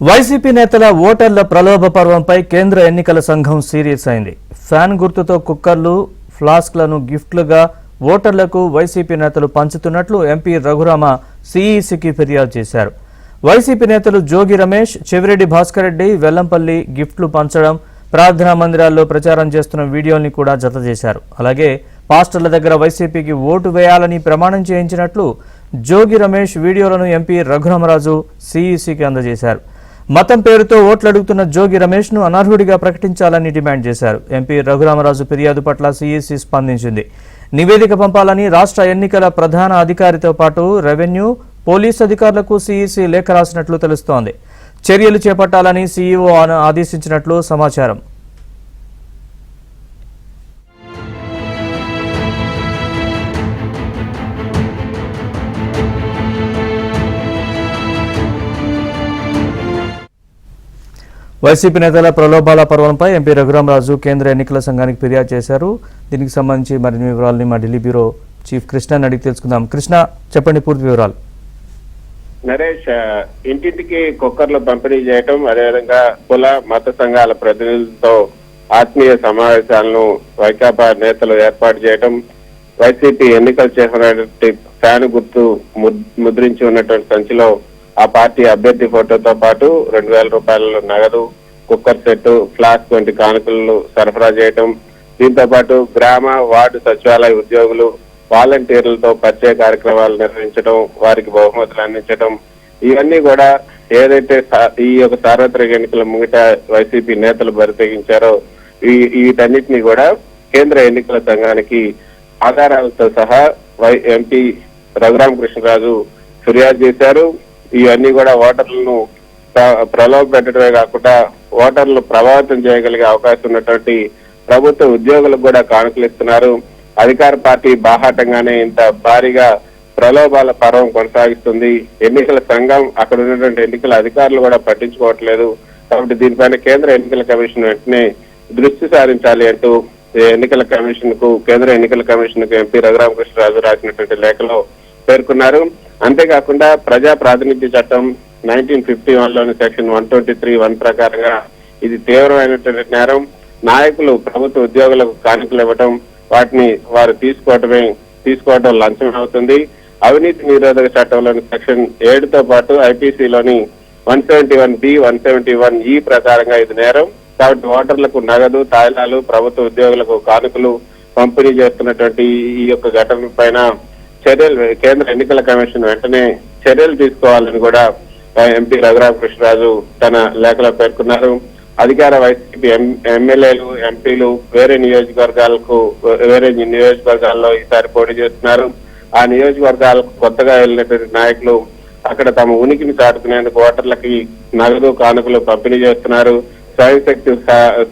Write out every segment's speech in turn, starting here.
YCP నేతల ఓటర్ల ప్రలోభ పర్వంపై కేంద్ర ఎన్నికల సంఘం సీరియస్ అయింది. ఫ్యాన్ గుర్తుతో కుక్కర్లు, ఫ్లాస్క్లను గిఫ్ట్లుగా ఓటర్లకు వైసీపీ నేతలు పంచుతున్నట్లు ఎంపీ రఘురామ సీఈసీకి ఫిర్యాదు చేశారు. వైసీపీ నేతలు జోగి రమేష్, చెవిరెడ్డి భాస్కర్ రెడ్డి వెల్లంపల్లి గిఫ్ట్లు పంచడం, ప్రార్థనా మందిరాల్లో ప్రచారం చేస్తున్న వీడియోల్ని కూడా జతచేశారు. అలాగే పాస్టర్ల దగ్గర వైసీపీకి ఓటు వేయాలని ప్రమాణం చేయించినట్లు జోగి రమేష్ వీడియోలను ఎంపీ రఘురామరాజు సీఈసీకి అందజేశారు. మతం పేరుతో ఓట్లు అడుగుతున్న జోగి రమేష్ ను అనర్హుడిగా ప్రకటించాలని డిమాండ్ చేశారు. ఎంపీ రఘురామరాజు ఫిర్యాదు పట్ల సీఈసీ స్పందించింది. నివేదిక పంపాలని రాష్ట్ర ఎన్నికల ప్రధాన అధికారితో పాటు రెవెన్యూ, పోలీసు అధికారులకు సీఈసీ లేఖ రాసినట్లు తెలుస్తోంది. చర్యలు చేపట్టాలని సీఈఓ ఆదేశించినట్లు సమాచారం. వైసీపీ నేతల ప్రలోభాల పర్వంపై ఎంపీ రఘురామరాజు కేంద్ర ఎన్నికల సంఘానికి ఫిర్యాదు చేశారు. దీనికి సంబంధించి మరిన్ని వివరాలని మా ఢిల్లీ బ్యూరో చీఫ్ కృష్ణని అడిగి తెలుసుకుందాం. కృష్ణ, చెప్పండి పూర్తి వివరాలు. నరేష్, ఇంటింటికి కుక్కర్లు పంపిణీ చేయటం, అదేవిధంగా కుల మత సంఘాల ప్రతినిధులతో ఆత్మీయ సమావేశాలను వైకాపా నేతలు ఏర్పాటు చేయటం, వైసీపీ ఎన్నికలు చేసినటువంటి ఫ్యాన్ గుర్తు ముద్రించి ఉన్నటువంటి సంచిలో ఆ పార్టీ అభ్యర్థి ఫోటోతో పాటు 2,000 రూపాయల నగదు, కుక్కర్ సెట్, ఫ్లాస్క్ వంటి కానుకలను సరఫరా చేయటం, దీంతో పాటు గ్రామ వార్డు సచివాలయ ఉద్యోగులు, వాలంటీర్లతో పరిచయ కార్యక్రమాలు నిర్వహించడం, వారికి బహుమతులు అందించడం, ఇవన్నీ కూడా ఏదైతే ఈ యొక్క సార్వత్రిక ఎన్నికల ముంగిట వైసీపీ నేతలు బరితెగించారో వీటన్నిటినీ కూడా కేంద్ర ఎన్నికల సంఘానికి ఆధారాలతో సహా ఎంపీ రఘురామకృష్ణరాజు ఫిర్యాదు చేశారు. ఇవన్నీ కూడా ఓటర్లను ప్రలోభ పెట్టడమే కాకుండా ఓటర్లు ప్రభావితం చేయగలిగే అవకాశం ఉన్నటువంటి ప్రభుత్వ ఉద్యోగులకు కూడా కానుకలు ఇస్తున్నారు. అధికార పార్టీ బాహాటంగానే ఇంత భారీగా ప్రలోభాల పర్వం కొనసాగిస్తుంది. ఎన్నికల సంఘం, అక్కడ ఉన్నటువంటి ఎన్నికల అధికారులు కూడా పట్టించుకోవట్లేదు. కాబట్టి దీనిపైన కేంద్ర ఎన్నికల కమిషన్ వెంటనే దృష్టి సారించాలి అంటూ ఎన్నికల కమిషన్ కు కేంద్ర ఎన్నికల కమిషన్ కు ఎంపీ రఘురామకృష్ణరాజు రాసినటువంటి లేఖలో పేర్కొన్నారు. అంతేకాకుండా ప్రజా ప్రాతినిధ్య చట్టం 1951లోని సెక్షన్ 123(1) ప్రకారంగా ఇది తీవ్రమైనటువంటి నేరం. నాయకులు ప్రభుత్వ ఉద్యోగులకు కానుకలు ఇవ్వటం, వాటిని వారు తీసుకోవటం లంచం అవుతుంది. అవినీతి నిరోధక చట్టంలోని సెక్షన్ 7తో పాటు ఐపీసీలోని 171(b), 171(e) ప్రకారంగా ఇది నేరం. కాబట్టి ఓటర్లకు నగదు, తాయిలాలు, ప్రభుత్వ ఉద్యోగులకు కానుకలు పంపిణీ చేస్తున్నటువంటి ఈ యొక్క ఘటన పైన కేంద్ర ఎన్నికల కమిషన్ వెంటనే చర్యలు తీసుకోవాలని కూడా ఎంపీ రఘురామకృష్ణరాజు తన లేఖలో పేర్కొన్నారు. అధికార వైసీపీ ఎమ్మెల్యేలు, ఎంపీలు వేరే నియోజకవర్గాల్లో ఈసారి పోటీ చేస్తున్నారు. ఆ నియోజకవర్గాలకు కొత్తగా వెళ్ళినటువంటి నాయకులు అక్కడ తమ ఉనికిని చాటుకునేందుకు ఓటర్లకి నగదు, కానుకలు పంపిణీ చేస్తున్నారు. స్వయం శక్తి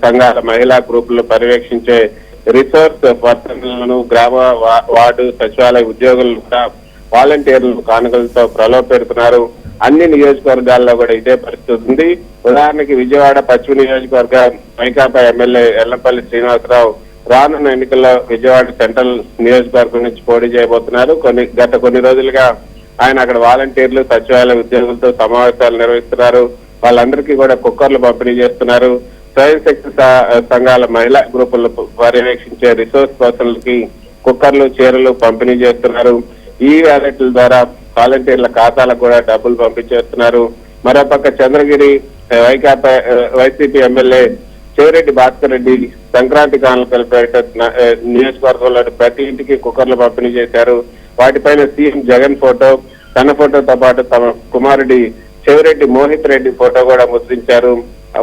సంఘాల మహిళా గ్రూపులను పర్యవేక్షించే రిసోర్స్ పర్సన్లను, గ్రామ వార్డు సచివాలయ ఉద్యోగులు కూడా వాలంటీర్లు కానుకలతో ప్రలోభ పెడుతున్నారు. అన్ని నియోజకవర్గాల్లో కూడా ఇదే పరిస్థితి ఉంది. ఉదాహరణకి విజయవాడ పశ్చిమ నియోజకవర్గ వైకాపా ఎమ్మెల్యే ఎల్లంపల్లి శ్రీనివాసరావు రానున్న ఎన్నికల్లో విజయవాడ సెంట్రల్ నియోజకవర్గం నుంచి పోటీ చేయబోతున్నారు. గత కొన్ని రోజులుగా ఆయన అక్కడ వాలంటీర్లు, సచివాలయ ఉద్యోగులతో సమావేశాలు నిర్వహిస్తున్నారు. వాళ్ళందరికీ కూడా కుక్కర్లు పంపిణీ చేస్తున్నారు. స్వయం శక్తి సంఘాల మహిళా గ్రూపులను పర్యవేక్షించే రిసోర్స్ పర్సన్లకి కుక్కర్లు, చీరలు పంపిణీ చేస్తున్నారు. ఈ వ్యాలెట్ల ద్వారా వాలంటీర్ల ఖాతాలకు కూడా డబ్బులు పంపించేస్తున్నారు. మరోపక్క చంద్రగిరి వైసీపీ ఎమ్మెల్యే చెవిరెడ్డి భాస్కర్ రెడ్డి సంక్రాంతి కానుకలపేట నియోజకవర్గంలో ప్రతి ఇంటికి కుక్కర్లు పంపిణీ చేశారు. వాటిపైన సీఎం జగన్ ఫోటో, తన ఫోటోతో పాటు తమ కుమారుడి చెవిరెడ్డి మోహిత్ రెడ్డి ఫోటో కూడా ముద్రించారు.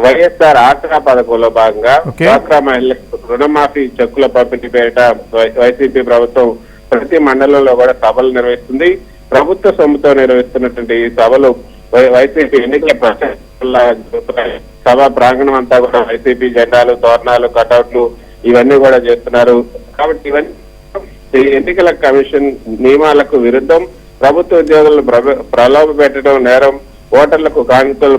వైఎస్ఆర్ ఆసరా పథకంలో భాగంగా డ్వాక్రా మహిళలకు రుణమాఫీ చెక్కుల పంపిణీ పేరిట వైసీపీ ప్రభుత్వం ప్రతి మండలంలో కూడా సభలు నిర్వహిస్తుంది. ప్రభుత్వ సొమ్ముతో నిర్వహిస్తున్నటువంటి ఈ సభలు వైసీపీ ఎన్నికల సభ ప్రాంగణం అంతా కూడా వైసీపీ జెండాలు, తోరణాలు, కటౌట్లు ఇవన్నీ కూడా చేస్తున్నారు. కాబట్టి ఇవన్నీ ఎన్నికల కమిషన్ నియమాలకు విరుద్ధం. ప్రభుత్వ ఉద్యోగులను ప్రలోభ పెట్టడం నేరం. ఓటర్లకు కానుకలు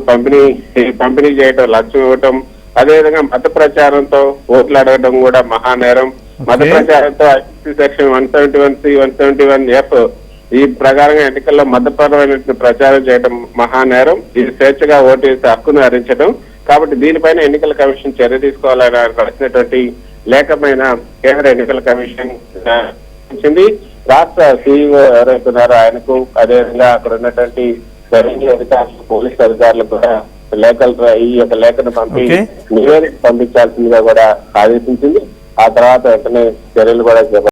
పంపిణీ చేయడం, లంచం ఇవ్వటం, అదేవిధంగా మత ప్రచారంతో ఓట్లు అడగడం కూడా మహానేరం. మత ప్రచారంతో ఐపీసీ సెక్షన్ 171(c), 171(f) ఈ ప్రకారంగా ఎన్నికల్లో మతపరమైన ప్రచారం చేయడం మహానేరం. ఇది స్వేచ్ఛగా ఓటు వేసే హక్కును హరించడం. కాబట్టి దీనిపైన ఎన్నికల కమిషన్ చర్య తీసుకోవాలని రాసినటువంటి లేఖపైన కేంద్ర ఎన్నికల కమిషన్ ఇచ్చింది. రాష్ట్ర సీఈఓ ఎవరైతే ఉన్నారో ఆయనకు, అదేవిధంగా అక్కడ ఉన్నటువంటి రెవెన్యూ అధికారులు, పోలీసు అధికారులు కూడా ఈ యొక్క లేఖను పంపి నివేదిక పంపించాల్సిందిగా కూడా ఆదేశించింది. ఆ తర్వాత వెంటనే చర్యలు కూడా